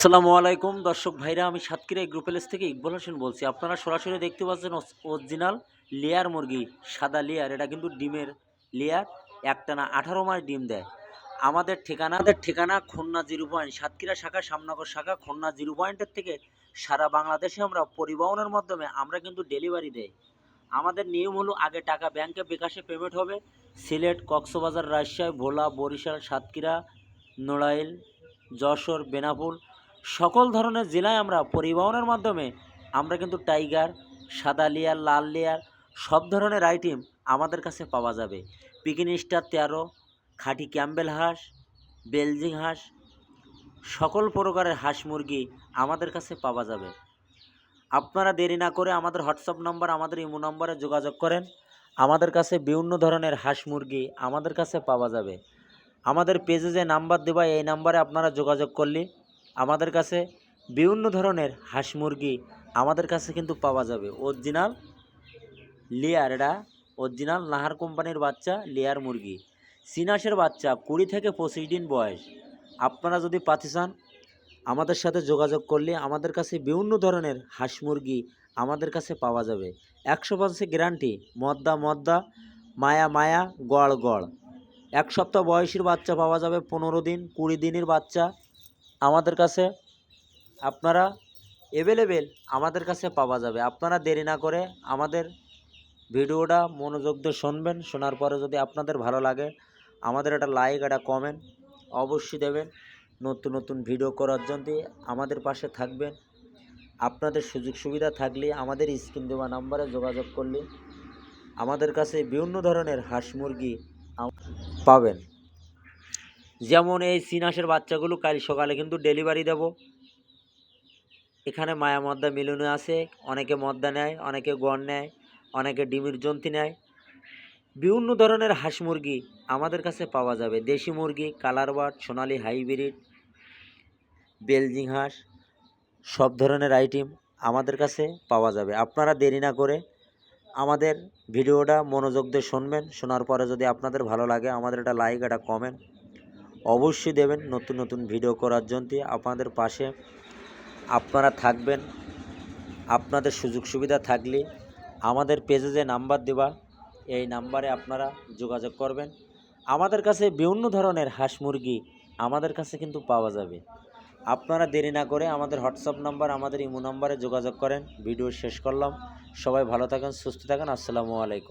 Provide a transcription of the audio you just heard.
আসসালামু আলাইকুম দর্শক ভাইরা, আমি সাতক্ষীরা এগ্রো প্যালেস থেকে ইকবাল হোসেন বলছি। আপনারা সরাসরি দেখতে পাচ্ছেন অরিজিনাল লেয়ার মুরগি, সাদা লেয়ার। এটা কিন্তু ডিমের লেয়ার, একটানা 18 মাস ডিম দেয়। আমাদের ঠিকানা খুলনা 0 পয়েন্ট, সাতক্ষীরা শাখা, শ্যামনগর শাখা, খুলনা 0 পয়েন্টের থেকে সারা বাংলাদেশে আমরা পরিবহনের মাধ্যমে আমরা কিন্তু ডেলিভারি দেই। আমাদের নিয়ম হলো, আগে টাকা ব্যাংকে বিকাশে পেমেন্ট হবে। সিলেট, কক্সবাজার, রাজশাহী, ভোলা, বরিশাল, সাতক্ষীরা, নড়াইল, যশোর, বেনাপোল সকল ধরনের জেলায় আমরা পরিবহনের মাধ্যমে আমরা কিন্তু টাইগার, সাদা লেয়ার, লাল লেয়ার সব ধরনের আইটেম আমাদের কাছে পাওয়া যাবে। পিকিন স্টার 13, খাঁটি ক্যাম্বেল হাঁস, বেলজিং হাঁস, সকল প্রকারের হাঁস মুরগি আমাদের কাছে পাওয়া যাবে। আপনারা দেরি না করে আমাদের হোয়াটসঅ্যাপ নাম্বার, আমাদের ইমো নম্বরে যোগাযোগ করেন। আমাদের কাছে বিভিন্ন ধরনের হাঁস মুরগি আমাদের কাছে পাওয়া যাবে। আমাদের পেজে যে নাম্বার দেওয়া, এই নাম্বারে আপনারা যোগাযোগ করলে আমাদের কাছে বিভিন্ন ধরনের হাঁস মুরগি আমাদের কাছে কিন্তু পাওয়া যাবে। অরিজিনাল লেয়ার, এটা অরিজিনাল নাহার কোম্পানির বাচ্চা লেয়ার মুরগি। সিনাসের বাচ্চা 20 থেকে 25 দিন বয়স। আপনারা যদি পাতে চান আমাদের সাথে যোগাযোগ করলে আমাদের কাছে বিভিন্ন ধরনের হাঁস মুরগি আমাদের কাছে পাওয়া যাবে। 100% গ্যারান্টি, মদ্দা, মায়া, গড়। 1 সপ্তাহ বয়সের বাচ্চা পাওয়া যাবে, 15 দিন, 20 দিনের বাচ্চা আমাদের কাছে আপনারা অ্যাভেলেবেল আমাদের কাছে পাওয়া যাবে। আপনারা দেরি না করে আমাদের ভিডিওটা মনোযোগ দিয়ে শুনবেন। শোনার পরে যদি আপনাদের ভালো লাগে, আমাদের একটা লাইক, একটা কমেন্ট অবশ্যই দেবেন। নতুন ভিডিও করার জন্য আমাদের পাশে থাকবেন। আপনাদের সুযোগ সুবিধা থাকলে আমাদের স্ক্রিন দেওয়া নাম্বারে যোগাযোগ করলে আমাদের কাছে বিভিন্ন ধরনের হাঁস মুরগি পাবেন। যেমন এই সিনাসের বাচ্চাগুলো কাল সকালে কিন্তু ডেলিভারি দেব। এখানে মায়া মদ্দা মিলনে আছে, অনেকে মদ্দা নেয়, অনেকে গড় নেয়, অনেকে ডিমের জন্তি নেয়। বিভিন্ন ধরনের হাঁস মুরগি আমাদের কাছে পাওয়া যাবে। দেশি মুরগি, কালার বার্ড, সোনালি হাইব্রিড, বেলজিং হাঁস সব ধরনের আইটেম আমাদের কাছে পাওয়া যাবে। আপনারা দেরি না করে আমাদের ভিডিওটা মনোযোগ দিয়ে শুনবেন। শোনার পরে যদি আপনাদের ভালো লাগে, আমাদের একটা লাইক, একটা কমেন্ট অবশ্যই দেবেন। নতুন ভিডিও করার জন্য আপনাদের পাশে আপনারা থাকবেন। আপনাদের সুযোগ সুবিধা থাকলে আমাদের পেজে যে নাম্বার দেওয়া, এই নাম্বারে আপনারা যোগাযোগ করবেন। আমাদের কাছে বিভিন্ন ধরনের হাঁস মুরগি আমাদের কাছে কিন্তু পাওয়া যাবে। আপনারা দেরি না করে আমাদের হোয়াটসঅ্যাপ নাম্বার, আমাদের ইমো নাম্বারে যোগাযোগ করেন। ভিডিও শেষ করলাম। সবাই ভালো থাকেন, সুস্থ থাকেন। আসসালামু আলাইকুম।